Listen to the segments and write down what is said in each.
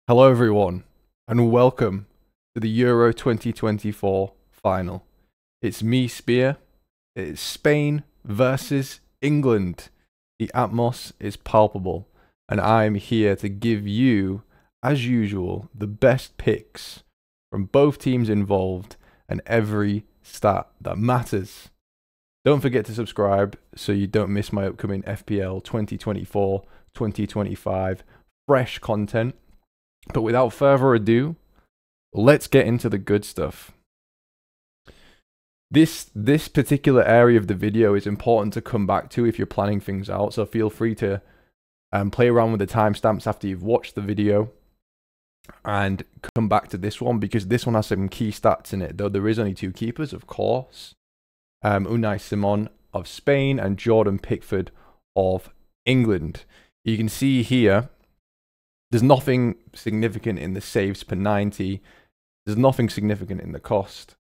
Hello everyone, and welcome to the Euro 2024 final. It's me, Spear. It's Spain versus England. The atmos is palpable, and I'm here to give you, as usual, the best picks from both teams involved and every stat that matters. Don't forget to subscribe so you don't miss my upcoming FPL 2024-2025 fresh content. But without further ado, let's get into the good stuff. This particular area of the video is important to come back to if you're planning things out, so feel free to play around with the timestamps after you've watched the video and come back to this one, because this one has some key stats in it, though there is only two keepers, of course. Unai Simon of Spain and Jordan Pickford of England. You can see here, there's nothing significant in the saves per 90. There's nothing significant in the cost.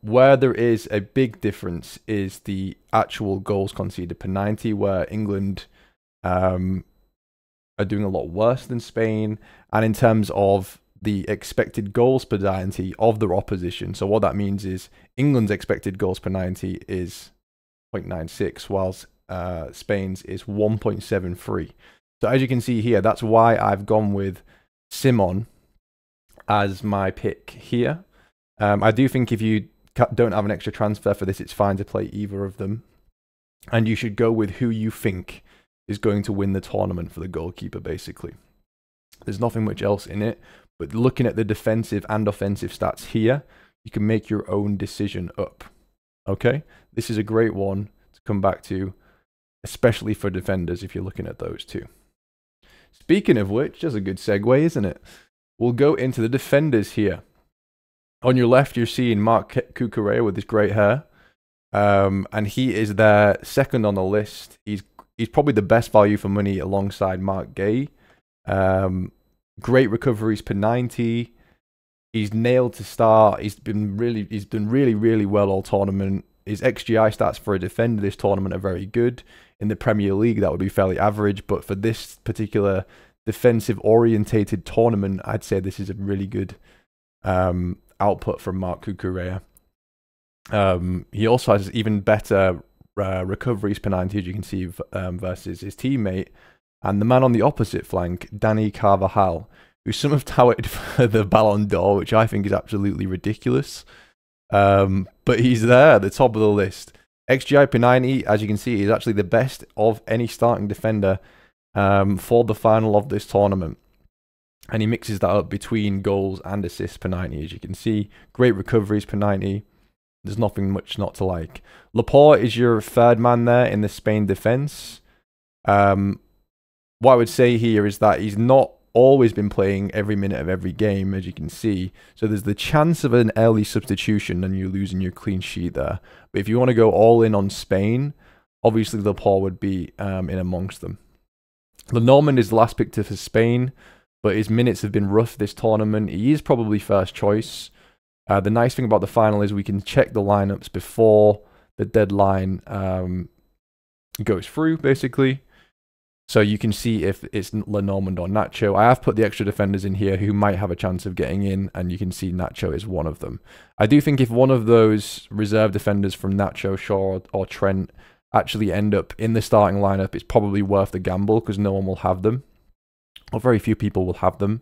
Where there is a big difference is the actual goals conceded per 90, where England are doing a lot worse than Spain. And in terms of the expected goals per 90 of their opposition. So what that means is England's expected goals per 90 is 0.96, whilst Spain's is 1.73. So as you can see here, that's why I've gone with Simon as my pick here. I do think if you don't have an extra transfer for this, it's fine to play either of them. And you should go with who you think is going to win the tournament for the goalkeeper, basically. There's nothing much else in it, but looking at the defensive and offensive stats here, you can make your own decision up. Okay? This is a great one to come back to, especially for defenders if you're looking at those two. Speaking of which, that's a good segue, isn't it? We'll go into the defenders here. On your left, you're seeing Marc Cucurella with his great hair. And he is their second on the list. He's probably the best value for money alongside Mark Gay. Great recoveries per 90. He's nailed to start. He's done really well all tournament. His XGI stats for a defender this tournament are very good. In the Premier League, that would be fairly average, but for this particular defensive-orientated tournament, I'd say this is a really good output from Marc Cucurella. He also has even better recoveries per 90, as you can see, versus his teammate. And the man on the opposite flank, Dani Carvajal, who some have touted for the Ballon d'Or, which I think is absolutely ridiculous. But he's there at the top of the list. XGI per 90, as you can see, is actually the best of any starting defender for the final of this tournament. And he mixes that up between goals and assists per 90, as you can see. Great recoveries per 90. There's nothing much not to like. Laporte is your third man there in the Spain defense. What I would say here is that he's not always been playing every minute of every game, as you can see. So there's the chance of an early substitution and you're losing your clean sheet there. But if you want to go all in on Spain, obviously Laporte would be in amongst them. Lenormand is the last pick for Spain, but his minutes have been rough this tournament. He is probably first choice. The nice thing about the final is we can check the lineups before the deadline goes through, basically. So you can see if it's Lenormand or Nacho. I have put the extra defenders in here who might have a chance of getting in, and you can see Nacho is one of them. I do think if one of those reserve defenders from Nacho, Shaw, or Trent actually end up in the starting lineup, it's probably worth the gamble because no one will have them, or very few people will have them.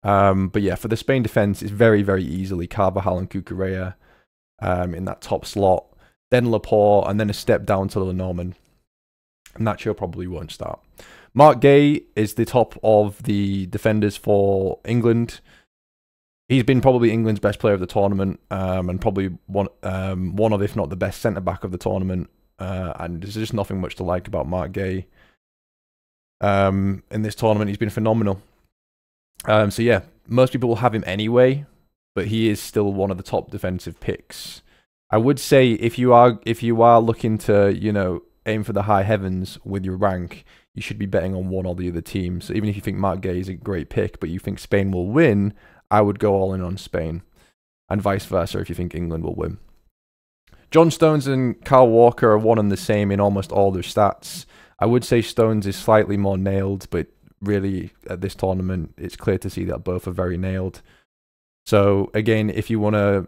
But yeah, for the Spain defense, it's very easily Carvajal and Cucurella in that top slot, then Laporte, and then a step down to Lenormand. Nacho probably won't start. Mark Gay is the top of the defenders for England. He's been probably England's best player of the tournament, and probably one of, if not the best centre-back of the tournament. And there's just nothing much to like about Mark Gay. In this tournament, he's been phenomenal. So yeah, most people will have him anyway, but he is still one of the top defensive picks. I would say if you are looking to, you know, aim for the high heavens with your rank, you should be betting on one or the other team. So even if you think Mark Gay is a great pick, but you think Spain will win, I would go all in on Spain. And vice versa if you think England will win. John Stones and Kyle Walker are one and the same in almost all their stats. I would say Stones is slightly more nailed, but really at this tournament, it's clear to see that both are very nailed. So again, if you want to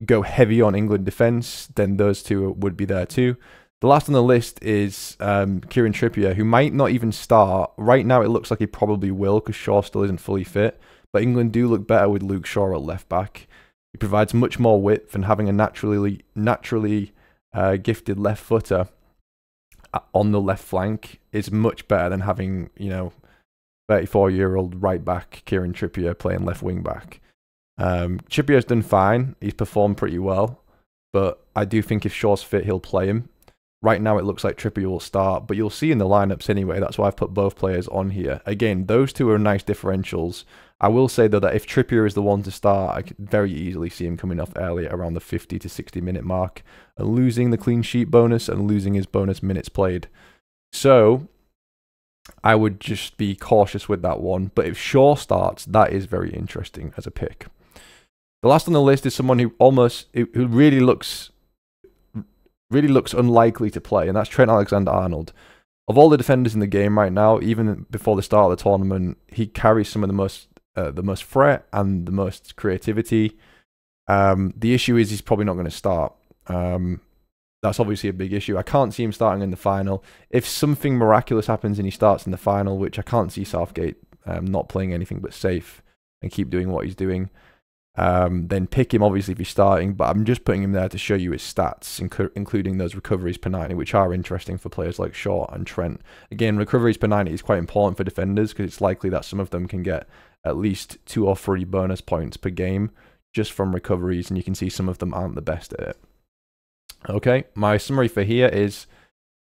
go heavy on England defence, then those two would be there too. The last on the list is Kieran Trippier, who might not even start. Right now, it looks like he probably will because Shaw still isn't fully fit. But England do look better with Luke Shaw at left back. He provides much more width, and having a naturally gifted left footer on the left flank is much better than having, 34-year-old right back Kieran Trippier playing left wing back. Trippier's done fine. He's performed pretty well. But I do think if Shaw's fit, he'll play him. Right now, it looks like Trippier will start, but you'll see in the lineups anyway. That's why I've put both players on here. Again, those two are nice differentials. I will say, though, that if Trippier is the one to start, I could very easily see him coming off early around the 50 to 60-minute mark and losing the clean sheet bonus and losing his bonus minutes played. So I would just be cautious with that one. But if Shaw starts, that is very interesting as a pick. The last on the list is someone who really looks unlikely to play, and that's Trent Alexander-Arnold. Of all the defenders in the game right now, even before the start of the tournament, he carries some of the most threat and the most creativity. The issue is he's probably not going to start. That's obviously a big issue. I can't see him starting in the final. If something miraculous happens and he starts in the final, which I can't see Southgate not playing anything but safe and keep doing what he's doing, then pick him obviously if he's starting, but I'm just putting him there to show you his stats, including those recoveries per 90, which are interesting for players like Shaw and Trent. Again, recoveries per 90 is quite important for defenders because it's likely that some of them can get at least 2 or 3 bonus points per game just from recoveries, and you can see some of them aren't the best at it. Okay, my summary for here is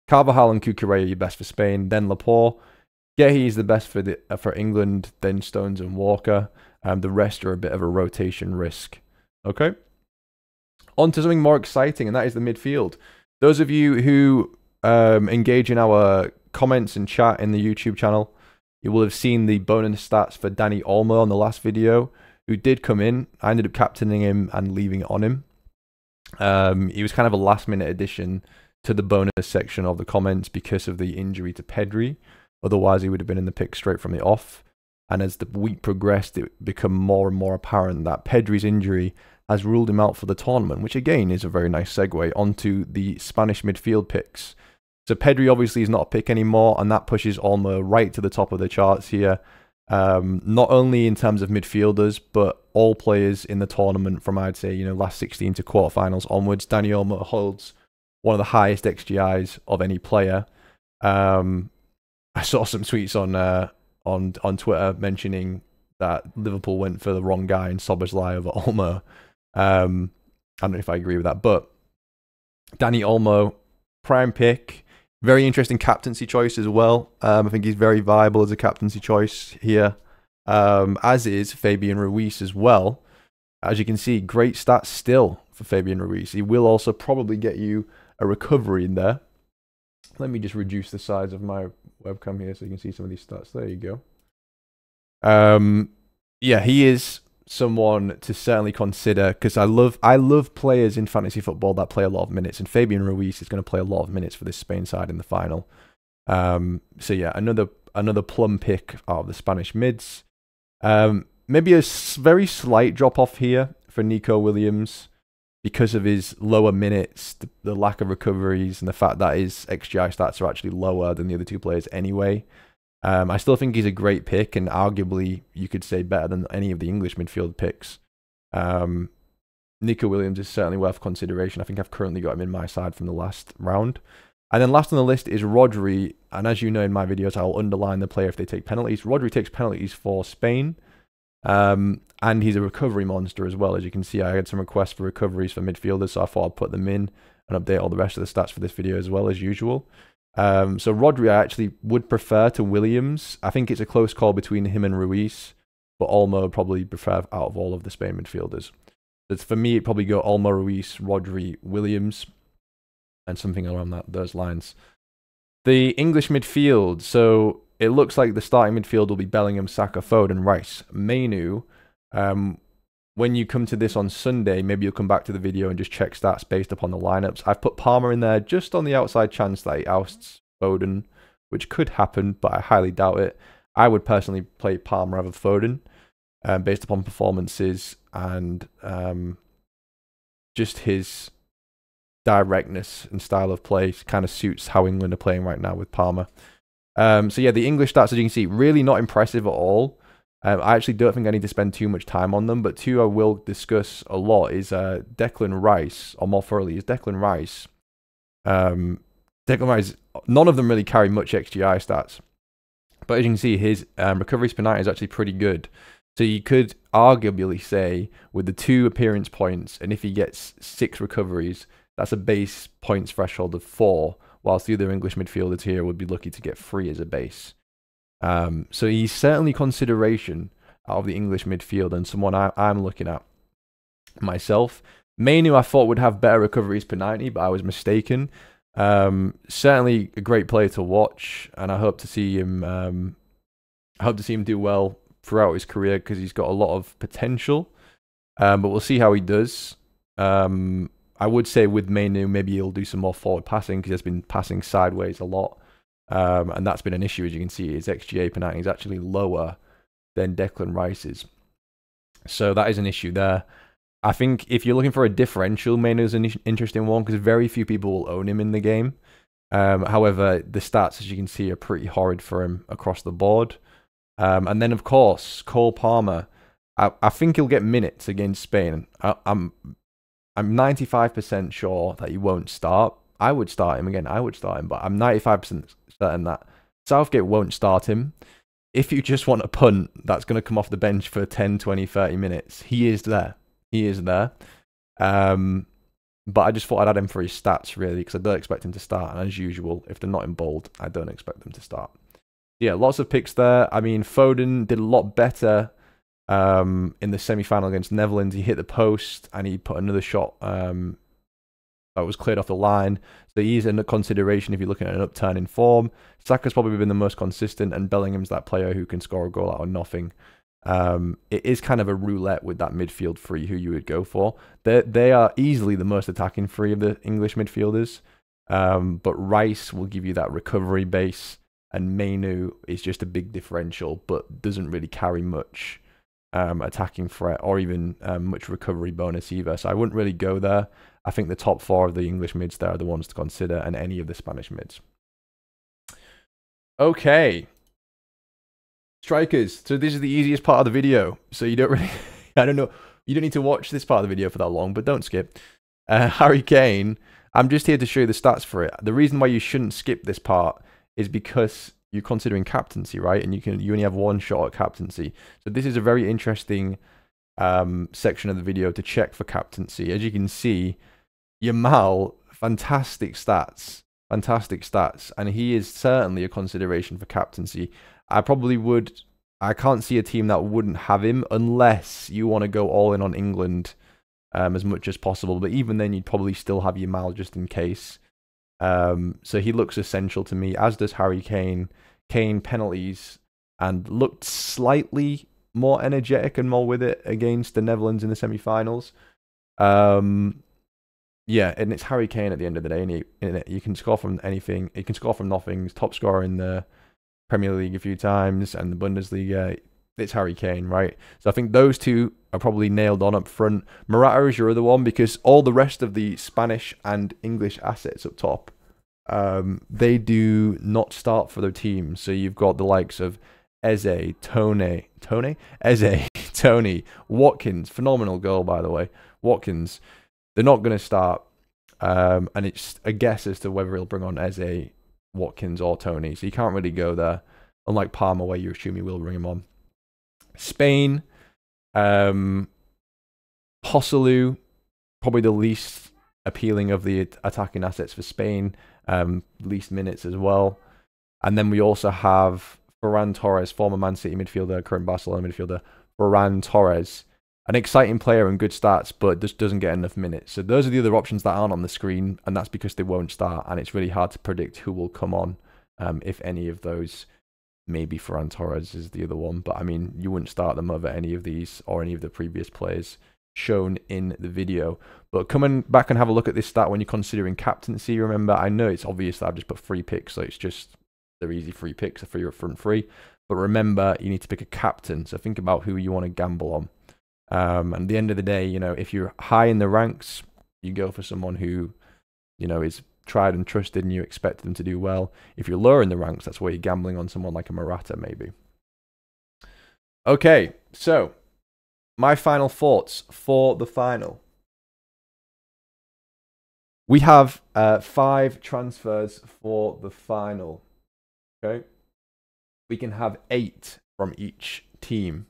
Carvajal and Cucurella are your best for Spain, then Laporte. Gehi is the best for England, then Stones and Walker. The rest are a bit of a rotation risk. Okay. On to something more exciting, and that is the midfield. Those of you who engage in our comments and chat in the YouTube channel, you will have seen the bonus stats for Dani Olmo on the last video, who did come in. I ended up captaining him and leaving it on him. He was kind of a last-minute addition to the bonus section of the comments because of the injury to Pedri. Otherwise, he would have been in the pick straight from the off. And as the week progressed, it became more and more apparent that Pedri's injury has ruled him out for the tournament, which again is a very nice segue onto the Spanish midfield picks. So Pedri obviously is not a pick anymore, and that pushes Olmo right to the top of the charts here. Not only in terms of midfielders, but all players in the tournament from, I'd say, last 16 to quarterfinals onwards. Dani Olmo holds one of the highest XGIs of any player. I saw some tweets on Twitter mentioning that Liverpool went for the wrong guy in Szoboszlai over Olmo. I don't know if I agree with that, but Dani Olmo, prime pick, very interesting captaincy choice as well. I think he's very viable as a captaincy choice here, as is Fabian Ruiz as well. As you can see, great stats still for Fabian Ruiz. He will also probably get you a recovery in there. Let me just reduce the size of my webcam here so you can see some of these stats. There you go. Yeah, he is someone to certainly consider because I love players in fantasy football that play a lot of minutes, and Fabian Ruiz is going to play a lot of minutes for this Spain side in the final. So yeah, another plum pick out of the Spanish mids. Maybe a very slight drop off here for Nico Williams, because of his lower minutes, the lack of recoveries, and the fact that his XGI stats are actually lower than the other two players anyway. I still think he's a great pick, and arguably, you could say better than any of the English midfield picks. Nico Williams is certainly worth consideration. I think I've currently got him in my side from the last round. And then last on the list is Rodri, and as you know in my videos, I'll underline the player if they take penalties. Rodri takes penalties for Spain. And he's a recovery monster as well. As you can see, I had some requests for recoveries for midfielders, so I thought I'd put them in and update all the rest of the stats for this video as well as usual. So Rodri I actually would prefer to Williams. I think it's a close call between him and Ruiz, but Olmo would probably prefer out of all of the Spain midfielders. So for me, it'd probably go Olmo, Ruiz, Rodri, Williams, and something around those lines. The English midfield, so it looks like the starting midfield will be Bellingham, Saka, Foden, Rice, Mainu. When you come to this on Sunday, maybe you'll come back to the video and just check stats based upon the lineups. I've put Palmer in there just on the outside chance that he ousts Foden, which could happen, but I highly doubt it. I would personally play Palmer over Foden, based upon performances and just his directness and style of play kind of suits how England are playing right now with Palmer. So yeah, the English stats, as you can see, really not impressive at all. I actually don't think I need to spend too much time on them, but two I will discuss a lot is Declan Rice, or more thoroughly, is Declan Rice. Declan Rice, none of them really carry much XGI stats, but as you can see, his recoveries per night is actually pretty good. So you could arguably say, with the 2 appearance points, and if he gets 6 recoveries, that's a base points threshold of 4, whilst the other English midfielders here would be lucky to get 3 as a base. So he's certainly consideration out of the English midfield and someone I'm looking at myself. Mainu I thought would have better recoveries per 90, but I was mistaken. Certainly a great player to watch, and I hope to see him. Do well throughout his career because he's got a lot of potential. But we'll see how he does. I would say with Mainu, maybe he'll do some more forward passing because he's been passing sideways a lot. And that's been an issue, as you can see. His XGA per 90 is actually lower than Declan Rice's. So that is an issue there. I think if you're looking for a differential, Mainu is an interesting one because very few people will own him in the game. However, the stats, as you can see, are pretty horrid for him across the board. And then, of course, Cole Palmer. I think he'll get minutes against Spain. I'm 95% sure that he won't start. I would start him again. I would start him, but I'm 95% certain that Southgate won't start him. If you just want a punt that's going to come off the bench for 10, 20, 30 minutes, he is there. He is there. But I just thought I'd add him for his stats, really, because I don't expect him to start. And as usual, if they're not in bold, I don't expect them to start. Yeah, lots of picks there. I mean, Foden did a lot better in the semi-final against Netherlands. He hit the post and he put another shot that was cleared off the line. So he's in consideration if you're looking at an upturn in form. Saka's probably been the most consistent, and Bellingham's that player who can score a goal out of nothing. It is kind of a roulette with that midfield three who you would go for. They are easily the most attacking three of the English midfielders. But Rice will give you that recovery base, and Mainu is just a big differential, but doesn't really carry much attacking threat or even much recovery bonus either. So I wouldn't really go there. I think the top 4 of the English mids there are the ones to consider, and any of the Spanish mids. Okay. Strikers. So this is the easiest part of the video. So you don't really, I don't know, you don't need to watch this part of the video for that long, but don't skip. Harry Kane, I'm just here to show you the stats for it. The reason why you shouldn't skip this part is because you're considering captaincy, right? And you only have one shot at captaincy. So this is a very interesting section of the video to check for captaincy. As you can see, Yamal, fantastic stats, and he is certainly a consideration for captaincy. I can't see a team that wouldn't have him unless you want to go all in on England as much as possible. But even then, you'd probably still have Yamal just in case. So he looks essential to me, as does Harry Kane. Kane penalties and looked slightly more energetic and more with it against the Netherlands in the semi-finals. Yeah, and it's Harry Kane at the end of the day. And you can score from anything. He can score from nothing. He's top scorer in the Premier League a few times and the Bundesliga. It's Harry Kane, right? So I think those two are probably nailed on up front. Morata is your other one because all the rest of the Spanish and English assets up top, they do not start for their team. So you've got the likes of Eze, Tony, Watkins. Phenomenal goal, by the way. Watkins. They're not going to start. And it's a guess as to whether he'll bring on Eze, Watkins, or Tony. So you can't really go there. Unlike Palmer, where you assume he will bring him on. Spain. Joselu, probably the least appealing of the attacking assets for Spain. Least minutes as well. And then we also have Ferran Torres, former Man City midfielder, current Barcelona midfielder. Ferran Torres, an exciting player and good stats, but just doesn't get enough minutes. So those are the other options that aren't on the screen, and that's because they won't start, and it's really hard to predict who will come on, if any of those. Maybe Ferran Torres is the other one, but I mean, you wouldn't start them over any of these or any of the previous players shown in the video. But coming back and have a look at this stat when you're considering captaincy. Remember, I know it's obvious that I've just put 3 picks, so it's just they're easy 3 picks for your front 3. But remember, you need to pick a captain. So think about who you want to gamble on. And at the end of the day, you know, if you're high in the ranks, you go for someone who, you know, is tried and trusted and you expect them to do well. If you're lower in the ranks, that's where you're gambling on someone like a Morata, maybe. Okay, so my final thoughts for the final. We have 5 transfers for the final. Okay, we can have 8 from each team.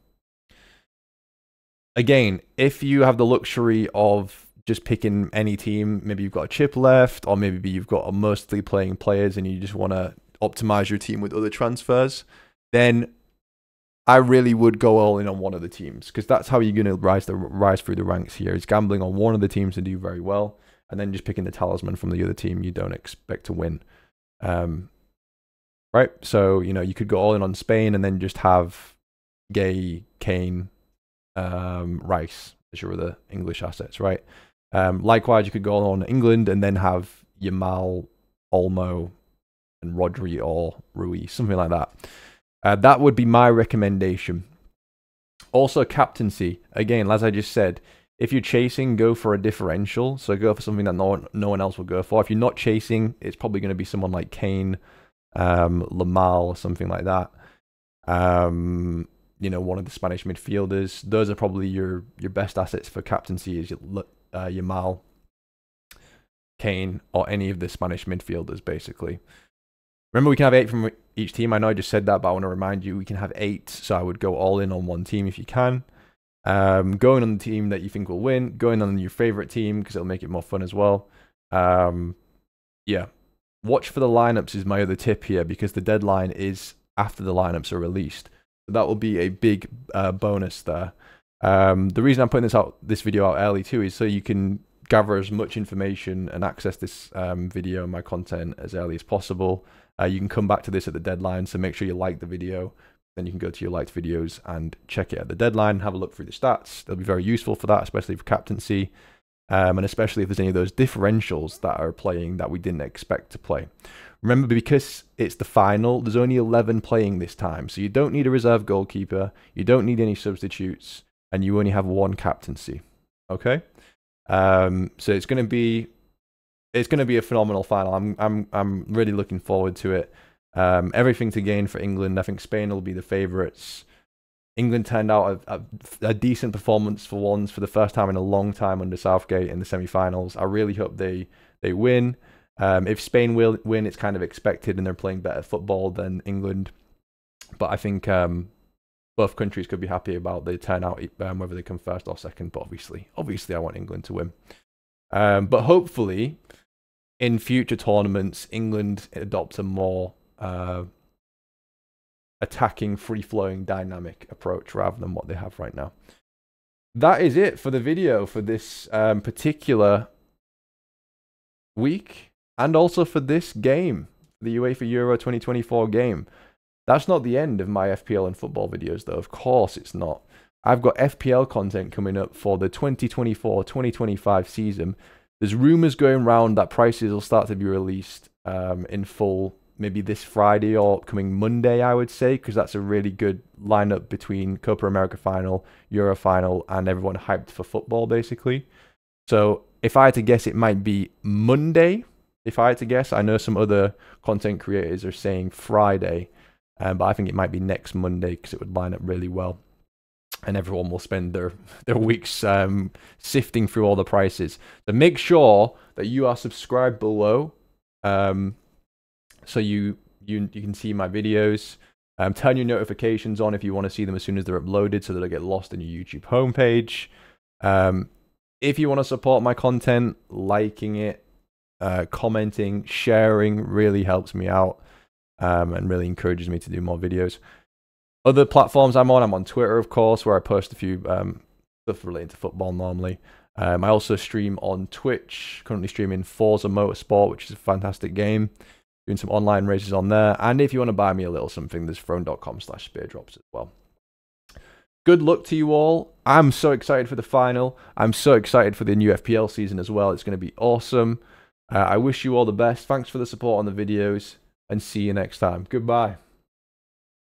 Again, if you have the luxury of just picking any team, maybe you've got a chip left, or maybe you've got a mostly playing players and you just want to optimize your team with other transfers, then I really would go all in on one of the teams, because that's how you're going to rise through the ranks here, is gambling on one of the teams to do very well, and then just picking the talisman from the other team you don't expect to win. Right? So, you know, you could go all in on Spain and then just have Gay, Kane, Rice as your other English assets, right? Likewise, you could go on England and then have Yamal, Olmo, and Rodri or Rui, something like that. That would be my recommendation. Also, captaincy. Again, as I just said, if you're chasing, go for a differential. So go for something that no one else will go for. If you're not chasing, it's probably going to be someone like Kane, Lamal, or something like that. You know, one of the Spanish midfielders. Those are probably your best assets for captaincy, is Yamal, Kane, or any of the Spanish midfielders, basically. Remember, we can have 8 from each team. I know I just said that, but I want to remind you, we can have 8. So I would go all in on one team if you can. Going on the team that you think will win. Going on your favorite team, because it'll make it more fun as well. Yeah. Watch for the lineups is my other tip here, because the deadline is after the lineups are released. So that will be a big bonus there. The reason I'm putting this video out early too is so you can gather as much information and access this video and my content as early as possible. You can come back to this at the deadline, so make sure you like the video. Then you can go to your liked videos and check it at the deadline, have a look through the stats. They'll be very useful for that, especially for captaincy, and especially if there's any of those differentials that are playing that we didn't expect to play. Remember, because it's the final, there's only 11 playing this time, so you don't need a reserve goalkeeper, you don't need any substitutes, and you only have 1 captaincy. Okay, so it's going to be a phenomenal final. I'm really looking forward to it. Everything to gain for England. I think Spain will be the favourites. England turned out a decent performance for once, for the first time in a long time under Southgate in the semi-finals. I really hope they win. If Spain will win, it's kind of expected, and they're playing better football than England. But I think both countries could be happy about the turnout, whether they come first or second. But obviously I want England to win. But hopefully, in future tournaments, England adopts a more attacking, free-flowing, dynamic approach rather than what they have right now. That is it for the video for this particular week, and also for this game, the UEFA Euro 2024 game. That's not the end of my FPL and football videos, though. Of course it's not. I've got FPL content coming up for the 2024-2025 season. There's rumours going around that prices will start to be released in full, maybe this Friday or coming Monday, I would say, because that's a really good lineup between Copa America final, Euro final, and everyone hyped for football, basically. So if I had to guess, it might be Monday. If I had to guess, I know some other content creators are saying Friday, but I think it might be next Monday, because it would line up really well. And everyone will spend their weeks sifting through all the prices. So make sure that you are subscribed below, so you can see my videos. Turn your notifications on if you want to see them as soon as they're uploaded, so that they get lost in your YouTube homepage. If you want to support my content, liking it, commenting, sharing really helps me out, and really encourages me to do more videos. Other platforms I'm on Twitter, of course, where I post a few stuff related to football normally. I also stream on Twitch, currently streaming Forza Motorsport, which is a fantastic game. Doing some online races on there. And if you want to buy me a little something, there's throne.com/speardrops as well. Good luck to you all. I'm so excited for the final. I'm so excited for the new FPL season as well. It's going to be awesome. I wish you all the best. Thanks for the support on the videos, and see you next time. Goodbye.